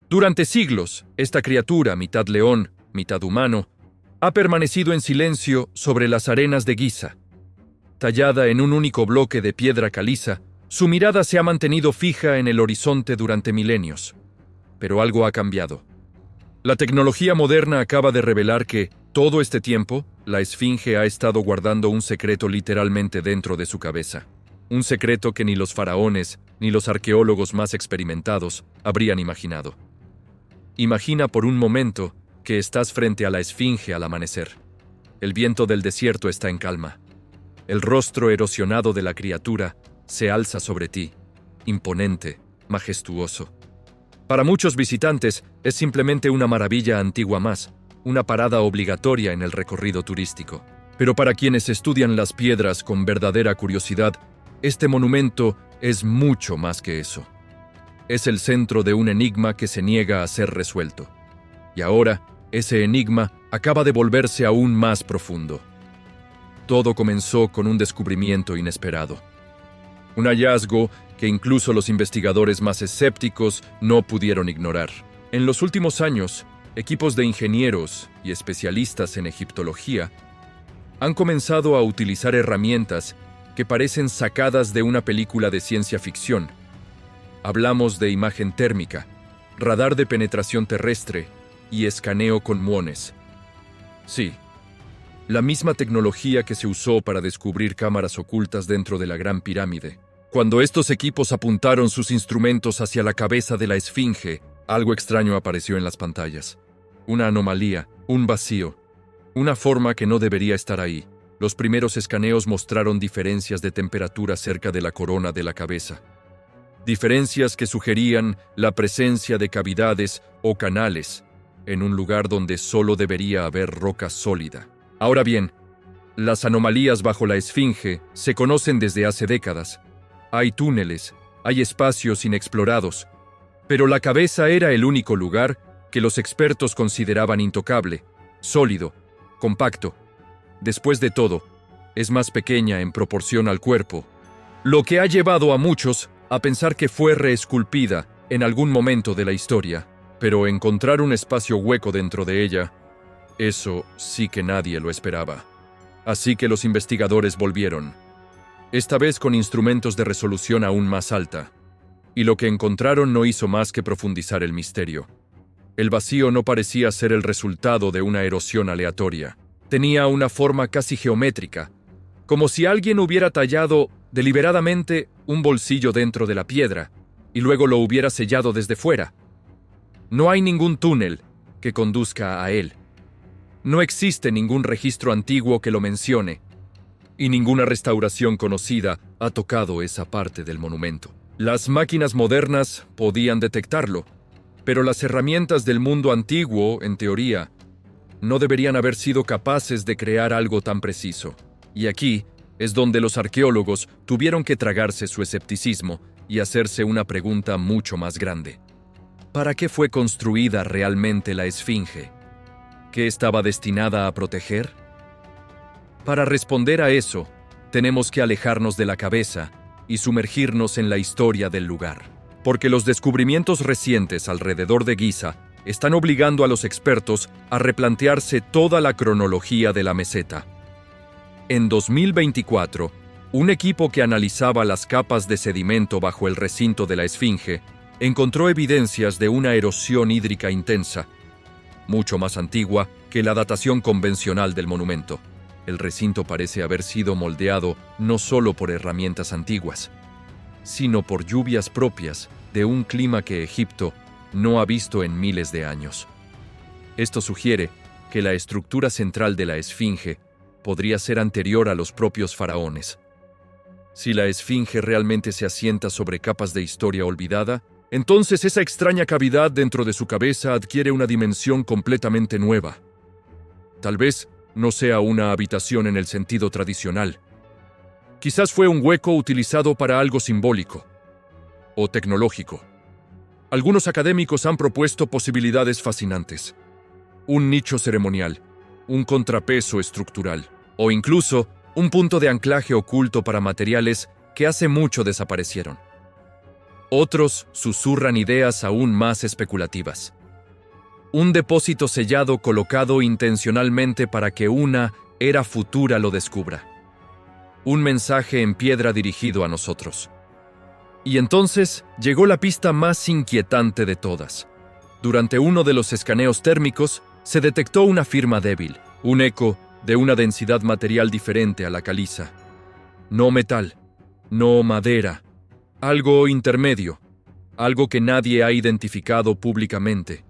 Durante siglos, esta criatura, mitad león, mitad humano, ha permanecido en silencio sobre las arenas de Giza. Tallada en un único bloque de piedra caliza, su mirada se ha mantenido fija en el horizonte durante milenios. Pero algo ha cambiado. La tecnología moderna acaba de revelar que, todo este tiempo, la Esfinge ha estado guardando un secreto literalmente dentro de su cabeza. Un secreto que ni los faraones, ni los arqueólogos más experimentados habrían imaginado. Imagina por un momento que estás frente a la Esfinge al amanecer. El viento del desierto está en calma. El rostro erosionado de la criatura se alza sobre ti, imponente, majestuoso. Para muchos visitantes es simplemente una maravilla antigua más, una parada obligatoria en el recorrido turístico. Pero para quienes estudian las piedras con verdadera curiosidad, este monumento es mucho más que eso. Es el centro de un enigma que se niega a ser resuelto. Y ahora, ese enigma acaba de volverse aún más profundo. Todo comenzó con un descubrimiento inesperado. Un hallazgo que incluso los investigadores más escépticos no pudieron ignorar. En los últimos años, equipos de ingenieros y especialistas en egiptología han comenzado a utilizar herramientas que parecen sacadas de una película de ciencia ficción. Hablamos de imagen térmica, radar de penetración terrestre y escaneo con muones. Sí, la misma tecnología que se usó para descubrir cámaras ocultas dentro de la Gran Pirámide. Cuando estos equipos apuntaron sus instrumentos hacia la cabeza de la Esfinge, algo extraño apareció en las pantallas. Una anomalía, un vacío, una forma que no debería estar ahí. Los primeros escaneos mostraron diferencias de temperatura cerca de la corona de la cabeza. Diferencias que sugerían la presencia de cavidades o canales en un lugar donde solo debería haber roca sólida. Ahora bien, las anomalías bajo la Esfinge se conocen desde hace décadas. Hay túneles, hay espacios inexplorados, pero la cabeza era el único lugar que los expertos consideraban intocable, sólido, compacto. Después de todo, es más pequeña en proporción al cuerpo, lo que ha llevado a muchos a pensar que fue reesculpida en algún momento de la historia, pero encontrar un espacio hueco dentro de ella, eso sí que nadie lo esperaba. Así que los investigadores volvieron, esta vez con instrumentos de resolución aún más alta, y lo que encontraron no hizo más que profundizar el misterio. El vacío no parecía ser el resultado de una erosión aleatoria. Tenía una forma casi geométrica, como si alguien hubiera tallado deliberadamente un bolsillo dentro de la piedra y luego lo hubiera sellado desde fuera. No hay ningún túnel que conduzca a él. No existe ningún registro antiguo que lo mencione, y ninguna restauración conocida ha tocado esa parte del monumento. Las máquinas modernas podían detectarlo, pero las herramientas del mundo antiguo, en teoría, no deberían haber sido capaces de crear algo tan preciso. Y aquí es donde los arqueólogos tuvieron que tragarse su escepticismo y hacerse una pregunta mucho más grande. ¿Para qué fue construida realmente la Esfinge? ¿Qué estaba destinada a proteger? Para responder a eso, tenemos que alejarnos de la cabeza y sumergirnos en la historia del lugar. Porque los descubrimientos recientes alrededor de Giza están obligando a los expertos a replantearse toda la cronología de la meseta. En 2024, un equipo que analizaba las capas de sedimento bajo el recinto de la Esfinge encontró evidencias de una erosión hídrica intensa, mucho más antigua que la datación convencional del monumento. El recinto parece haber sido moldeado no solo por herramientas antiguas, sino por lluvias propias de un clima que Egipto no ha visto en miles de años. Esto sugiere que la estructura central de la Esfinge podría ser anterior a los propios faraones. Si la Esfinge realmente se asienta sobre capas de historia olvidada, entonces esa extraña cavidad dentro de su cabeza adquiere una dimensión completamente nueva. Tal vez no sea una habitación en el sentido tradicional. Quizás fue un hueco utilizado para algo simbólico o tecnológico. Algunos académicos han propuesto posibilidades fascinantes. Un nicho ceremonial, un contrapeso estructural, o incluso un punto de anclaje oculto para materiales que hace mucho desaparecieron. Otros susurran ideas aún más especulativas. Un depósito sellado colocado intencionalmente para que una era futura lo descubra. Un mensaje en piedra dirigido a nosotros. Y entonces llegó la pista más inquietante de todas. Durante uno de los escaneos térmicos se detectó una firma débil, un eco de una densidad material diferente a la caliza. No metal, no madera, algo intermedio, algo que nadie ha identificado públicamente.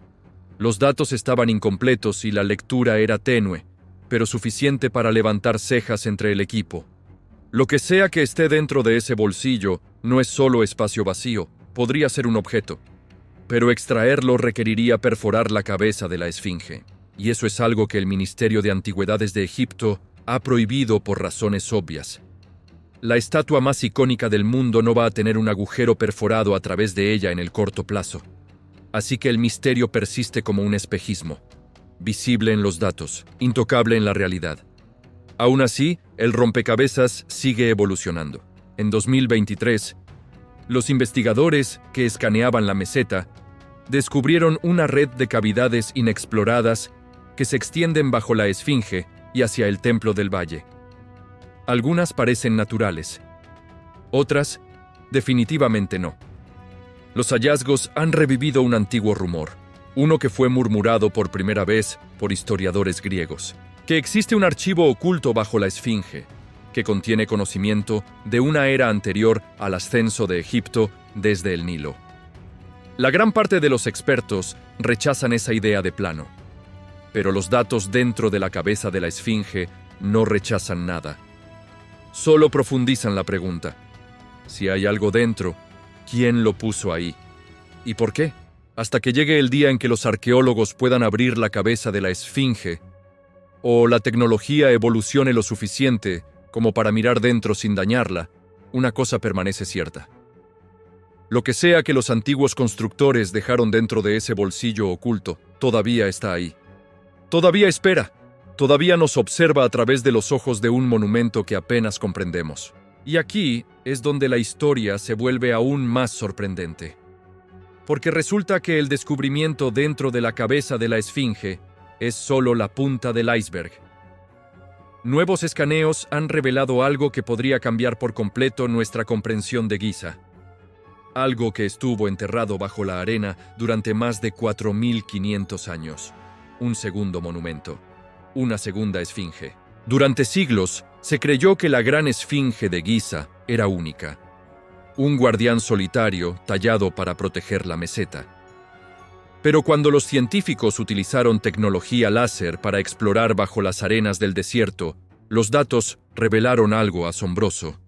Los datos estaban incompletos y la lectura era tenue, pero suficiente para levantar cejas entre el equipo. Lo que sea que esté dentro de ese bolsillo no es solo espacio vacío, podría ser un objeto. Pero extraerlo requeriría perforar la cabeza de la esfinge, y eso es algo que el Ministerio de Antigüedades de Egipto ha prohibido por razones obvias. La estatua más icónica del mundo no va a tener un agujero perforado a través de ella en el corto plazo. Así que el misterio persiste como un espejismo, visible en los datos, intocable en la realidad. Aún así, el rompecabezas sigue evolucionando. En 2023, los investigadores que escaneaban la meseta descubrieron una red de cavidades inexploradas que se extienden bajo la esfinge y hacia el templo del valle. Algunas parecen naturales, otras definitivamente no. Los hallazgos han revivido un antiguo rumor, uno que fue murmurado por primera vez por historiadores griegos, que existe un archivo oculto bajo la esfinge, que contiene conocimiento de una era anterior al ascenso de Egipto desde el Nilo. La gran parte de los expertos rechazan esa idea de plano, pero los datos dentro de la cabeza de la esfinge no rechazan nada. Solo profundizan la pregunta: si hay algo dentro, ¿quién lo puso ahí? ¿Y por qué? Hasta que llegue el día en que los arqueólogos puedan abrir la cabeza de la esfinge, o la tecnología evolucione lo suficiente como para mirar dentro sin dañarla, una cosa permanece cierta. Lo que sea que los antiguos constructores dejaron dentro de ese bolsillo oculto, todavía está ahí. Todavía espera, todavía nos observa a través de los ojos de un monumento que apenas comprendemos. Y aquí es donde la historia se vuelve aún más sorprendente. Porque resulta que el descubrimiento dentro de la cabeza de la esfinge es solo la punta del iceberg. Nuevos escaneos han revelado algo que podría cambiar por completo nuestra comprensión de Giza. Algo que estuvo enterrado bajo la arena durante más de 4.500 años. Un segundo monumento. Una segunda esfinge. Durante siglos, se creyó que la gran esfinge de Giza era única. Un guardián solitario tallado para proteger la meseta. Pero cuando los científicos utilizaron tecnología láser para explorar bajo las arenas del desierto, los datos revelaron algo asombroso.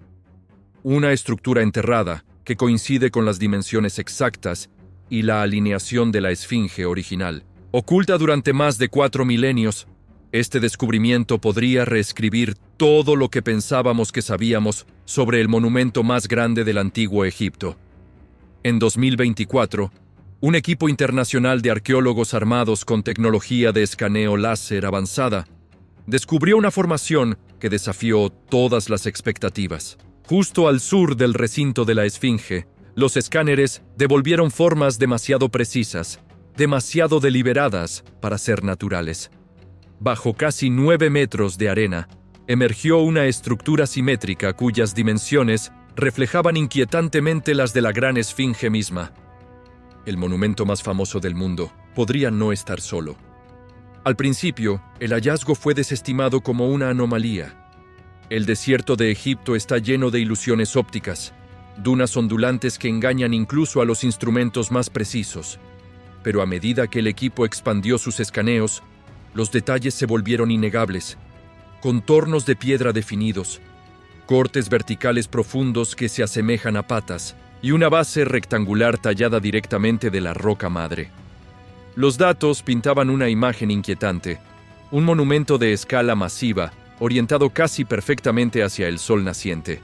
Una estructura enterrada que coincide con las dimensiones exactas y la alineación de la esfinge original. Oculta durante más de 4 milenios, este descubrimiento podría reescribir todo lo que pensábamos que sabíamos sobre el monumento más grande del antiguo Egipto. En 2024, un equipo internacional de arqueólogos armados con tecnología de escaneo láser avanzada descubrió una formación que desafió todas las expectativas. Justo al sur del recinto de la esfinge, los escáneres devolvieron formas demasiado precisas, demasiado deliberadas para ser naturales. Bajo casi 9 metros de arena, emergió una estructura simétrica cuyas dimensiones reflejaban inquietantemente las de la gran esfinge misma. El monumento más famoso del mundo podría no estar solo. Al principio, el hallazgo fue desestimado como una anomalía. El desierto de Egipto está lleno de ilusiones ópticas, dunas ondulantes que engañan incluso a los instrumentos más precisos. Pero a medida que el equipo expandió sus escaneos, los detalles se volvieron innegables. Contornos de piedra definidos, cortes verticales profundos que se asemejan a patas, y una base rectangular tallada directamente de la roca madre. Los datos pintaban una imagen inquietante, un monumento de escala masiva, orientado casi perfectamente hacia el sol naciente.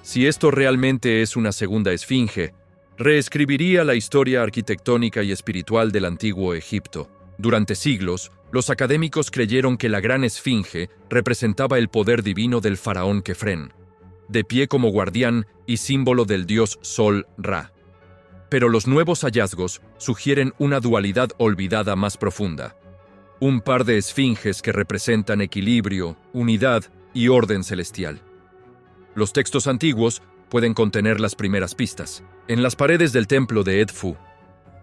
Si esto realmente es una segunda esfinge, reescribiría la historia arquitectónica y espiritual del antiguo Egipto. Durante siglos, los académicos creyeron que la gran esfinge representaba el poder divino del faraón Kefren, de pie como guardián y símbolo del dios Sol Ra. Pero los nuevos hallazgos sugieren una dualidad olvidada más profunda. Un par de esfinges que representan equilibrio, unidad y orden celestial. Los textos antiguos pueden contener las primeras pistas. En las paredes del templo de Edfu,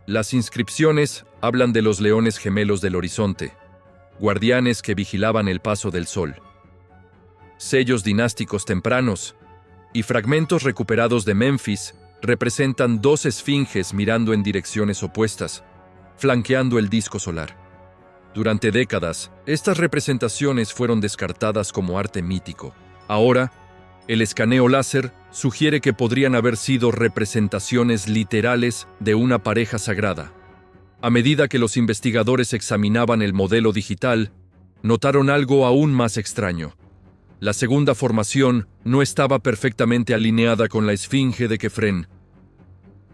las inscripciones hablan de los leones gemelos del horizonte, guardianes que vigilaban el paso del sol. Sellos dinásticos tempranos y fragmentos recuperados de Memphis representan dos esfinges mirando en direcciones opuestas, flanqueando el disco solar. Durante décadas, estas representaciones fueron descartadas como arte mítico. Ahora, el escaneo láser sugiere que podrían haber sido representaciones literales de una pareja sagrada. A medida que los investigadores examinaban el modelo digital, notaron algo aún más extraño. La segunda formación no estaba perfectamente alineada con la esfinge de Kefren.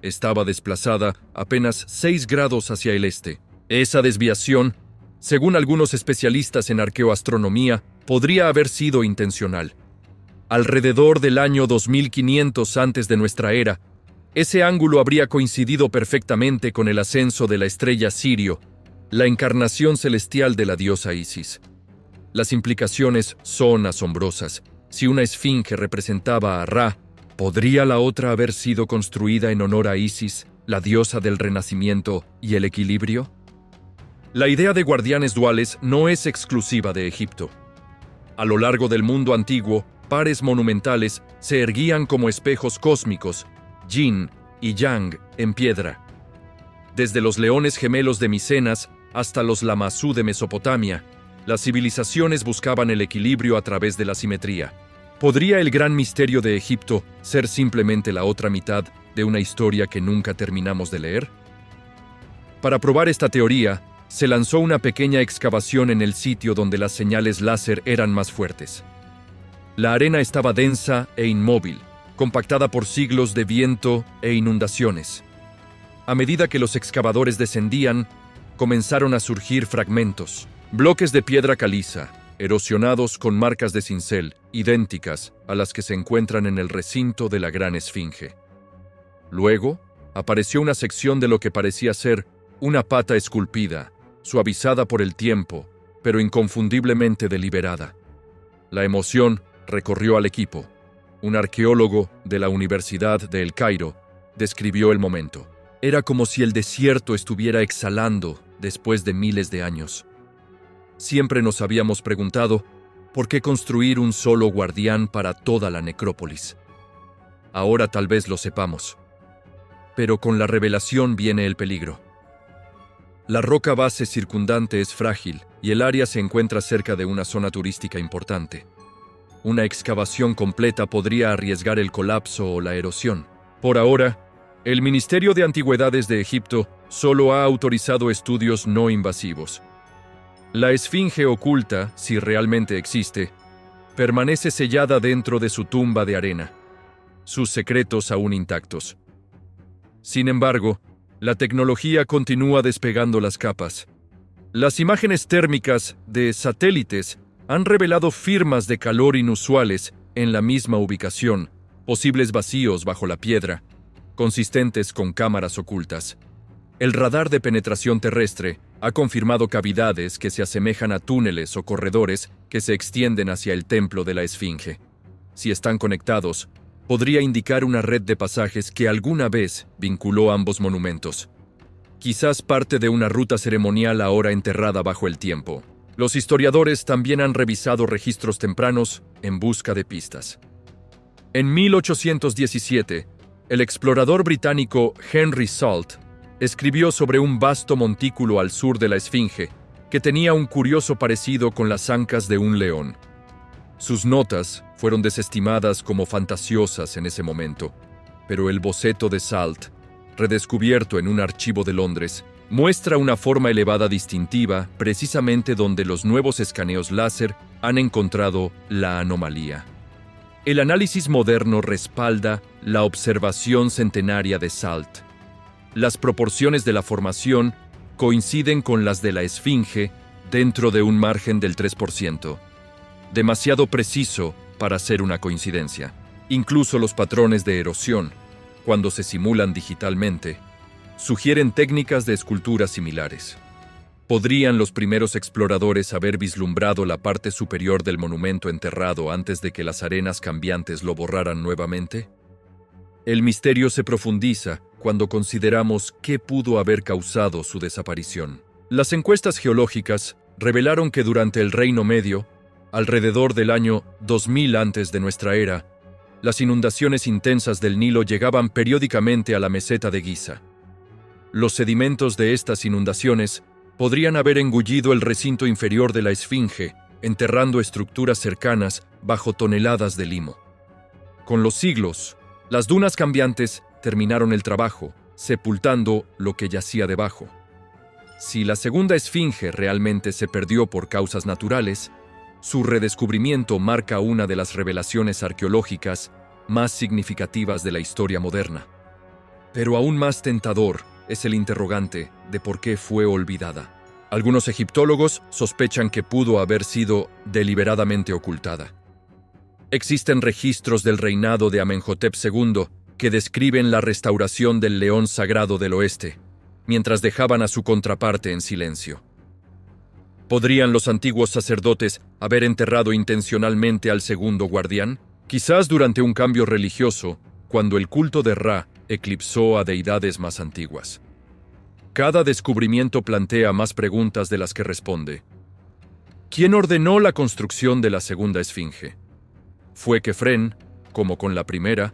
Estaba desplazada apenas 6 grados hacia el este. Esa desviación, según algunos especialistas en arqueoastronomía, podría haber sido intencional. Alrededor del año 2500 antes de nuestra era, ese ángulo habría coincidido perfectamente con el ascenso de la estrella Sirio, la encarnación celestial de la diosa Isis. Las implicaciones son asombrosas. Si una esfinge representaba a Ra, ¿podría la otra haber sido construida en honor a Isis, la diosa del renacimiento y el equilibrio? La idea de guardianes duales no es exclusiva de Egipto. A lo largo del mundo antiguo, pares monumentales se erguían como espejos cósmicos, yin y yang en piedra. Desde los leones gemelos de Micenas hasta los Lamassu de Mesopotamia, las civilizaciones buscaban el equilibrio a través de la simetría. ¿Podría el gran misterio de Egipto ser simplemente la otra mitad de una historia que nunca terminamos de leer? Para probar esta teoría, se lanzó una pequeña excavación en el sitio donde las señales láser eran más fuertes. La arena estaba densa e inmóvil, compactada por siglos de viento e inundaciones. A medida que los excavadores descendían, comenzaron a surgir fragmentos, bloques de piedra caliza, erosionados con marcas de cincel, idénticas a las que se encuentran en el recinto de la Gran Esfinge. Luego, apareció una sección de lo que parecía ser una pata esculpida, suavizada por el tiempo, pero inconfundiblemente deliberada. La emoción recorrió al equipo. Un arqueólogo de la Universidad de El Cairo describió el momento. Era como si el desierto estuviera exhalando después de miles de años. Siempre nos habíamos preguntado, ¿por qué construir un solo guardián para toda la necrópolis? Ahora tal vez lo sepamos. Pero con la revelación viene el peligro. La roca base circundante es frágil y el área se encuentra cerca de una zona turística importante. Una excavación completa podría arriesgar el colapso o la erosión. Por ahora, el Ministerio de Antigüedades de Egipto solo ha autorizado estudios no invasivos. La esfinge oculta, si realmente existe, permanece sellada dentro de su tumba de arena, sus secretos aún intactos. Sin embargo, la tecnología continúa despegando las capas. Las imágenes térmicas de satélites han revelado firmas de calor inusuales en la misma ubicación, posibles vacíos bajo la piedra, consistentes con cámaras ocultas. El radar de penetración terrestre ha confirmado cavidades que se asemejan a túneles o corredores que se extienden hacia el templo de la Esfinge. Si están conectados, podría indicar una red de pasajes que alguna vez vinculó ambos monumentos. Quizás parte de una ruta ceremonial ahora enterrada bajo el tiempo. Los historiadores también han revisado registros tempranos en busca de pistas. En 1817, el explorador británico Henry Salt escribió sobre un vasto montículo al sur de la Esfinge que tenía un curioso parecido con las ancas de un león. Sus notas fueron desestimadas como fantasiosas en ese momento, pero el boceto de Salt, redescubierto en un archivo de Londres, muestra una forma elevada distintiva precisamente donde los nuevos escaneos láser han encontrado la anomalía. El análisis moderno respalda la observación centenaria de Salt. Las proporciones de la formación coinciden con las de la Esfinge dentro de un margen del 3%. Demasiado preciso para ser una coincidencia. Incluso los patrones de erosión, cuando se simulan digitalmente, sugieren técnicas de escultura similares. ¿Podrían los primeros exploradores haber vislumbrado la parte superior del monumento enterrado antes de que las arenas cambiantes lo borraran nuevamente? El misterio se profundiza cuando consideramos qué pudo haber causado su desaparición. Las encuestas geológicas revelaron que durante el Reino Medio, alrededor del año 2000 antes de nuestra era, las inundaciones intensas del Nilo llegaban periódicamente a la meseta de Giza. Los sedimentos de estas inundaciones podrían haber engullido el recinto inferior de la Esfinge, enterrando estructuras cercanas bajo toneladas de limo. Con los siglos, las dunas cambiantes terminaron el trabajo, sepultando lo que yacía debajo. Si la segunda Esfinge realmente se perdió por causas naturales, su redescubrimiento marca una de las revelaciones arqueológicas más significativas de la historia moderna. Pero aún más tentador es el interrogante de por qué fue olvidada. Algunos egiptólogos sospechan que pudo haber sido deliberadamente ocultada. Existen registros del reinado de Amenhotep II que describen la restauración del león sagrado del oeste, mientras dejaban a su contraparte en silencio. ¿Podrían los antiguos sacerdotes haber enterrado intencionalmente al segundo guardián? Quizás durante un cambio religioso, cuando el culto de Ra eclipsó a deidades más antiguas. Cada descubrimiento plantea más preguntas de las que responde. ¿Quién ordenó la construcción de la segunda Esfinge? ¿Fue Kefren, como con la primera,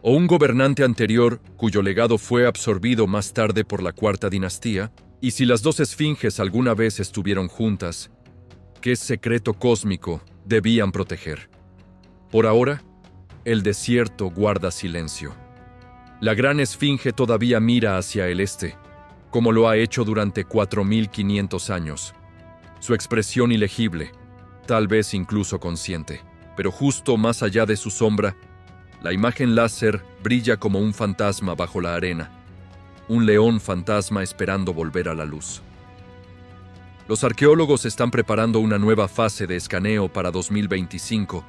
o un gobernante anterior cuyo legado fue absorbido más tarde por la cuarta dinastía? Y si las dos esfinges alguna vez estuvieron juntas, ¿qué secreto cósmico debían proteger? Por ahora, el desierto guarda silencio. La gran esfinge todavía mira hacia el este, como lo ha hecho durante 4500 años. Su expresión ilegible, tal vez incluso consciente, pero justo más allá de su sombra, la imagen láser brilla como un fantasma bajo la arena. Un león fantasma esperando volver a la luz. Los arqueólogos están preparando una nueva fase de escaneo para 2025,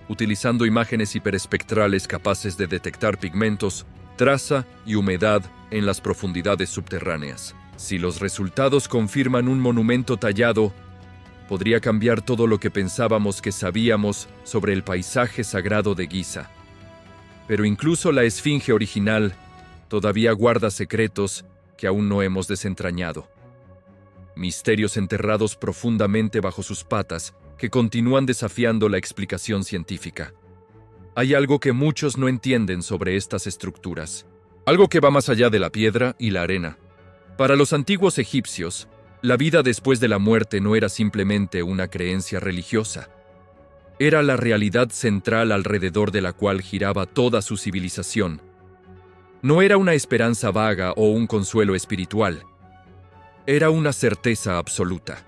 utilizando imágenes hiperespectrales capaces de detectar pigmentos, traza y humedad en las profundidades subterráneas. Si los resultados confirman un monumento tallado, podría cambiar todo lo que pensábamos que sabíamos sobre el paisaje sagrado de Giza. Pero incluso la esfinge original todavía guarda secretos que aún no hemos desentrañado. Misterios enterrados profundamente bajo sus patas que continúan desafiando la explicación científica. Hay algo que muchos no entienden sobre estas estructuras, algo que va más allá de la piedra y la arena. Para los antiguos egipcios, la vida después de la muerte no era simplemente una creencia religiosa. Era la realidad central alrededor de la cual giraba toda su civilización. No era una esperanza vaga o un consuelo espiritual. Era una certeza absoluta.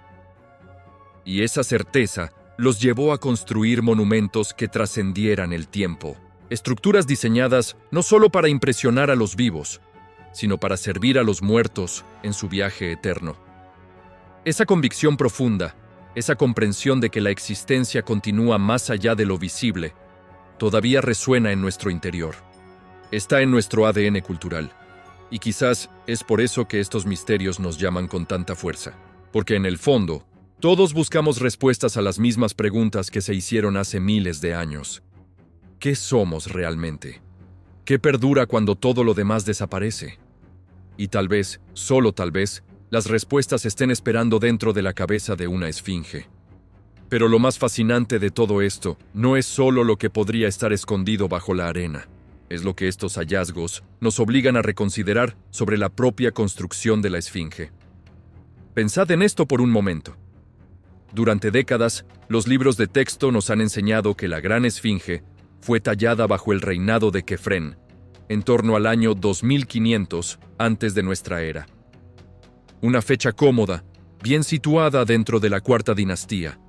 Y esa certeza los llevó a construir monumentos que trascendieran el tiempo. Estructuras diseñadas no solo para impresionar a los vivos, sino para servir a los muertos en su viaje eterno. Esa convicción profunda, esa comprensión de que la existencia continúa más allá de lo visible, todavía resuena en nuestro interior. Está en nuestro ADN cultural, y quizás es por eso que estos misterios nos llaman con tanta fuerza, porque en el fondo, todos buscamos respuestas a las mismas preguntas que se hicieron hace miles de años. ¿Qué somos realmente? ¿Qué perdura cuando todo lo demás desaparece? Y tal vez, solo tal vez, las respuestas estén esperando dentro de la cabeza de una esfinge. Pero lo más fascinante de todo esto no es solo lo que podría estar escondido bajo la arena. Es lo que estos hallazgos nos obligan a reconsiderar sobre la propia construcción de la esfinge. Pensad en esto por un momento. Durante décadas, los libros de texto nos han enseñado que la gran esfinge fue tallada bajo el reinado de Kefren, en torno al año 2500 antes de nuestra era. Una fecha cómoda, bien situada dentro de la cuarta dinastía,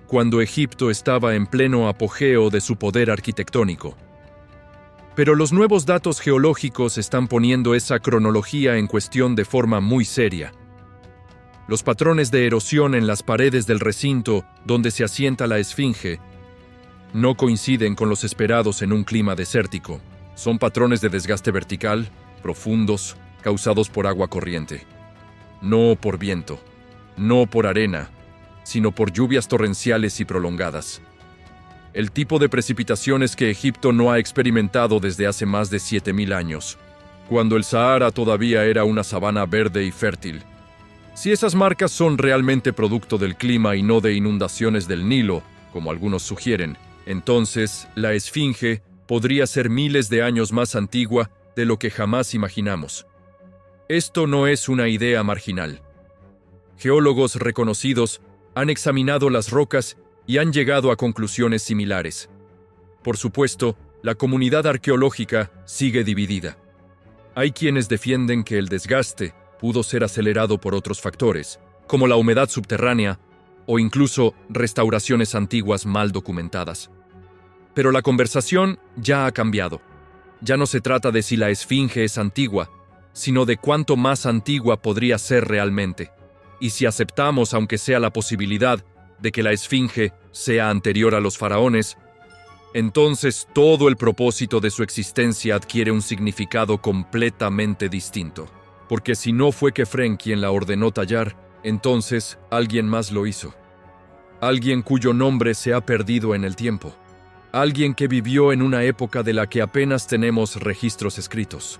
cuando Egipto estaba en pleno apogeo de su poder arquitectónico. Pero los nuevos datos geológicos están poniendo esa cronología en cuestión de forma muy seria. Los patrones de erosión en las paredes del recinto donde se asienta la esfinge no coinciden con los esperados en un clima desértico, Son patrones de desgaste vertical, profundos, causados por agua corriente. No por viento, no por arena, sino por lluvias torrenciales y prolongadas. El tipo de precipitaciones que Egipto no ha experimentado desde hace más de 7.000 años, cuando el Sahara todavía era una sabana verde y fértil. Si esas marcas son realmente producto del clima y no de inundaciones del Nilo, como algunos sugieren, entonces la Esfinge podría ser miles de años más antigua de lo que jamás imaginamos. Esto no es una idea marginal. Geólogos reconocidos han examinado las rocas y han llegado a conclusiones similares. Por supuesto, la comunidad arqueológica sigue dividida. Hay quienes defienden que el desgaste pudo ser acelerado por otros factores, como la humedad subterránea o incluso restauraciones antiguas mal documentadas. Pero la conversación ya ha cambiado. Ya no se trata de si la Esfinge es antigua, sino de cuánto más antigua podría ser realmente. Y si aceptamos, aunque sea la posibilidad, de que la Esfinge sea anterior a los faraones, entonces todo el propósito de su existencia adquiere un significado completamente distinto. Porque si no fue Kefren quien la ordenó tallar, entonces alguien más lo hizo. Alguien cuyo nombre se ha perdido en el tiempo. Alguien que vivió en una época de la que apenas tenemos registros escritos.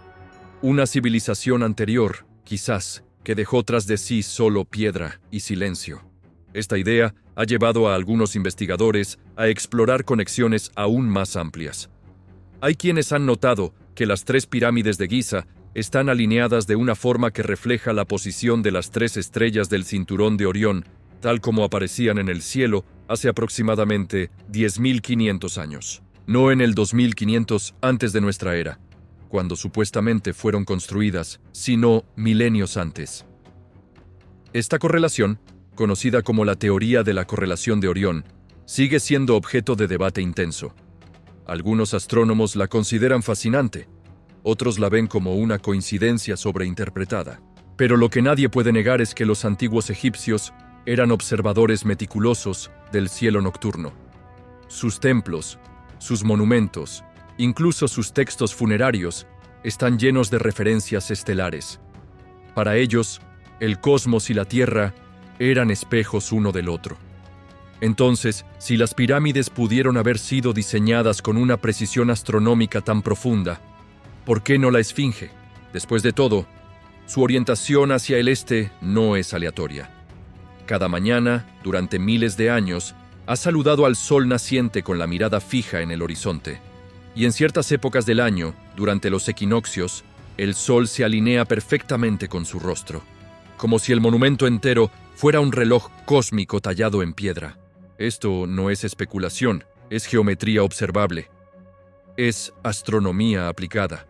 Una civilización anterior, quizás, que dejó tras de sí solo piedra y silencio. Esta idea ha llevado a algunos investigadores a explorar conexiones aún más amplias. Hay quienes han notado que las 3 pirámides de Giza están alineadas de una forma que refleja la posición de las 3 estrellas del cinturón de Orión, tal como aparecían en el cielo hace aproximadamente 10.500 años. No en el 2500 antes de nuestra era, cuando supuestamente fueron construidas, sino milenios antes. Esta correlación, conocida como la teoría de la correlación de Orión, sigue siendo objeto de debate intenso. Algunos astrónomos la consideran fascinante, otros la ven como una coincidencia sobreinterpretada. Pero lo que nadie puede negar es que los antiguos egipcios eran observadores meticulosos del cielo nocturno. Sus templos, sus monumentos, incluso sus textos funerarios, están llenos de referencias estelares. Para ellos, el cosmos y la Tierra eran espejos uno del otro. Entonces, si las pirámides pudieron haber sido diseñadas con una precisión astronómica tan profunda, ¿por qué no la Esfinge? Después de todo, su orientación hacia el este no es aleatoria. Cada mañana, durante miles de años, ha saludado al sol naciente con la mirada fija en el horizonte. Y en ciertas épocas del año, durante los equinoccios, el sol se alinea perfectamente con su rostro, como si el monumento entero fuera un reloj cósmico tallado en piedra. Esto no es especulación, es geometría observable. Es astronomía aplicada.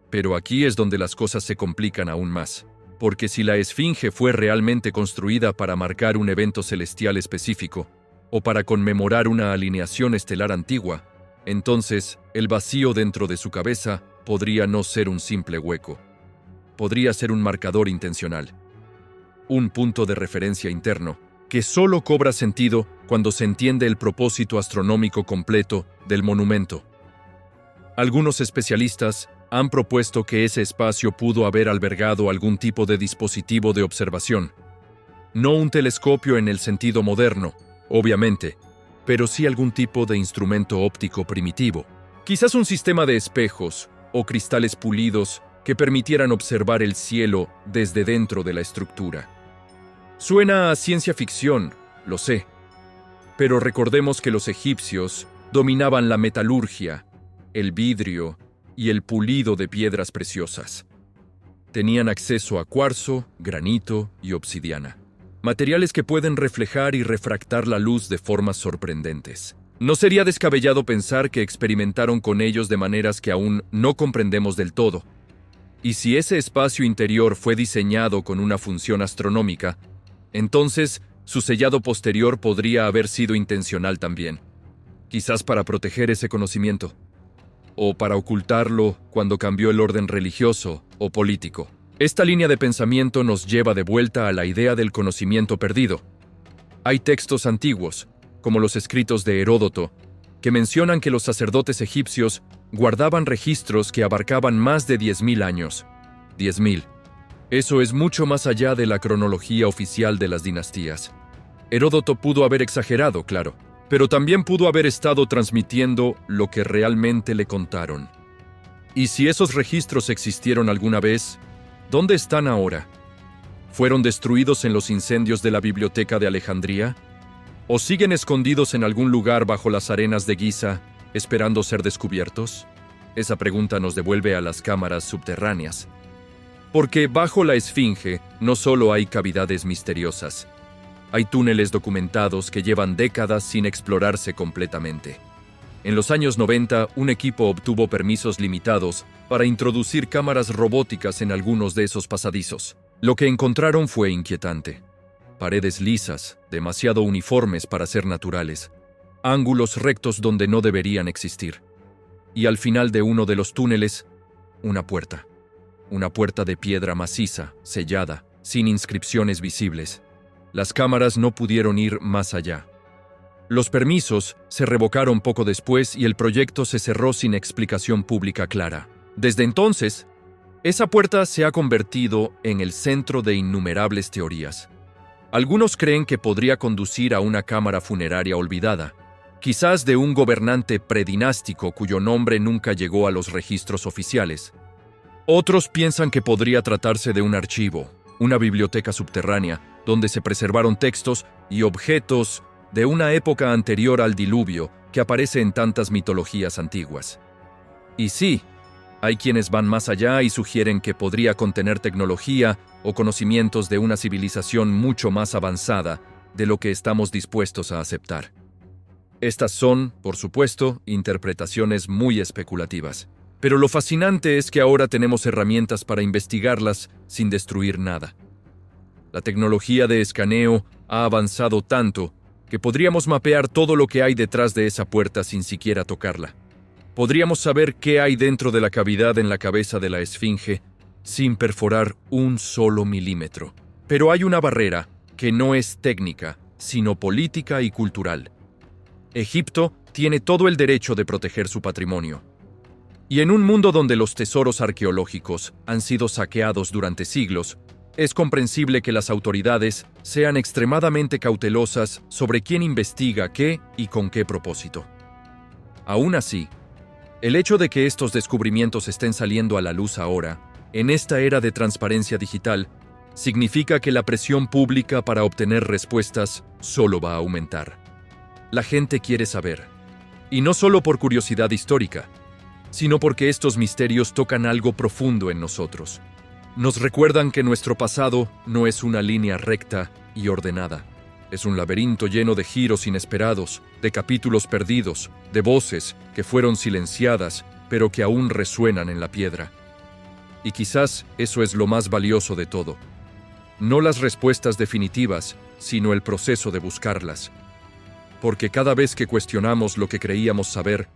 Pero aquí es donde las cosas se complican aún más. Porque si la Esfinge fue realmente construida para marcar un evento celestial específico, o para conmemorar una alineación estelar antigua, entonces el vacío dentro de su cabeza podría no ser un simple hueco. Podría ser un marcador intencional. Un punto de referencia interno, que solo cobra sentido cuando se entiende el propósito astronómico completo del monumento. Algunos especialistas han propuesto que ese espacio pudo haber albergado algún tipo de dispositivo de observación. No un telescopio en el sentido moderno, obviamente, pero sí algún tipo de instrumento óptico primitivo. Quizás un sistema de espejos o cristales pulidos que permitieran observar el cielo desde dentro de la estructura. Suena a ciencia ficción, lo sé, pero recordemos que los egipcios dominaban la metalurgia, el vidrio y el pulido de piedras preciosas. Tenían acceso a cuarzo, granito y obsidiana, materiales que pueden reflejar y refractar la luz de formas sorprendentes. No sería descabellado pensar que experimentaron con ellos de maneras que aún no comprendemos del todo. Y si ese espacio interior fue diseñado con una función astronómica, entonces su sellado posterior podría haber sido intencional también, quizás para proteger ese conocimiento, o para ocultarlo cuando cambió el orden religioso o político. Esta línea de pensamiento nos lleva de vuelta a la idea del conocimiento perdido. Hay textos antiguos, como los escritos de Heródoto, que mencionan que los sacerdotes egipcios guardaban registros que abarcaban más de 10.000 años. 10.000. Eso es mucho más allá de la cronología oficial de las dinastías. Heródoto pudo haber exagerado, claro, pero también pudo haber estado transmitiendo lo que realmente le contaron. Y si esos registros existieron alguna vez, ¿dónde están ahora? ¿Fueron destruidos en los incendios de la Biblioteca de Alejandría? ¿O siguen escondidos en algún lugar bajo las arenas de Giza, esperando ser descubiertos? Esa pregunta nos devuelve a las cámaras subterráneas. Porque bajo la Esfinge no solo hay cavidades misteriosas, hay túneles documentados que llevan décadas sin explorarse completamente. En los años 90, un equipo obtuvo permisos limitados para introducir cámaras robóticas en algunos de esos pasadizos. Lo que encontraron fue inquietante. Paredes lisas, demasiado uniformes para ser naturales, ángulos rectos donde no deberían existir. Y al final de uno de los túneles, una puerta. Una puerta de piedra maciza, sellada, sin inscripciones visibles. Las cámaras no pudieron ir más allá. Los permisos se revocaron poco después y el proyecto se cerró sin explicación pública clara. Desde entonces, esa puerta se ha convertido en el centro de innumerables teorías. Algunos creen que podría conducir a una cámara funeraria olvidada, quizás de un gobernante predinástico cuyo nombre nunca llegó a los registros oficiales. Otros piensan que podría tratarse de un archivo, una biblioteca subterránea, donde se preservaron textos y objetos de una época anterior al diluvio que aparece en tantas mitologías antiguas. Y sí, hay quienes van más allá y sugieren que podría contener tecnología o conocimientos de una civilización mucho más avanzada de lo que estamos dispuestos a aceptar. Estas son, por supuesto, interpretaciones muy especulativas. Pero lo fascinante es que ahora tenemos herramientas para investigarlas sin destruir nada. La tecnología de escaneo ha avanzado tanto que podríamos mapear todo lo que hay detrás de esa puerta sin siquiera tocarla. Podríamos saber qué hay dentro de la cavidad en la cabeza de la Esfinge sin perforar un solo milímetro. Pero hay una barrera que no es técnica, sino política y cultural. Egipto tiene todo el derecho de proteger su patrimonio. Y en un mundo donde los tesoros arqueológicos han sido saqueados durante siglos, es comprensible que las autoridades sean extremadamente cautelosas sobre quién investiga qué y con qué propósito. Aún así, el hecho de que estos descubrimientos estén saliendo a la luz ahora, en esta era de transparencia digital, significa que la presión pública para obtener respuestas solo va a aumentar. La gente quiere saber, y no solo por curiosidad histórica, sino porque estos misterios tocan algo profundo en nosotros. Nos recuerdan que nuestro pasado no es una línea recta y ordenada. Es un laberinto lleno de giros inesperados, de capítulos perdidos, de voces que fueron silenciadas, pero que aún resuenan en la piedra. Y quizás eso es lo más valioso de todo. No las respuestas definitivas, sino el proceso de buscarlas. Porque cada vez que cuestionamos lo que creíamos saber,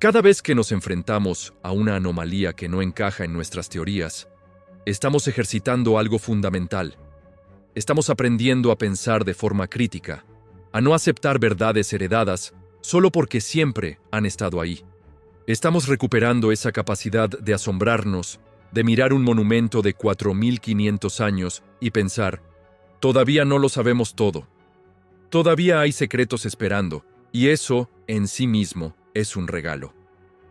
cada vez que nos enfrentamos a una anomalía que no encaja en nuestras teorías, estamos ejercitando algo fundamental. Estamos aprendiendo a pensar de forma crítica, a no aceptar verdades heredadas solo porque siempre han estado ahí. Estamos recuperando esa capacidad de asombrarnos, de mirar un monumento de 4.500 años y pensar, todavía no lo sabemos todo. Todavía hay secretos esperando, y eso, en sí mismo, es un regalo.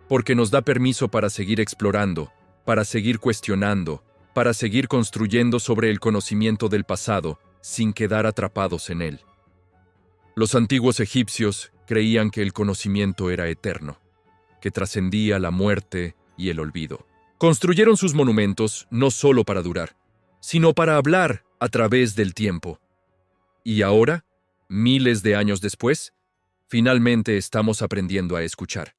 Porque nos da permiso para seguir explorando, para seguir cuestionando, para seguir construyendo sobre el conocimiento del pasado, sin quedar atrapados en él. Los antiguos egipcios creían que el conocimiento era eterno, que trascendía la muerte y el olvido. Construyeron sus monumentos no solo para durar, sino para hablar a través del tiempo. Y ahora, miles de años después, finalmente estamos aprendiendo a escuchar.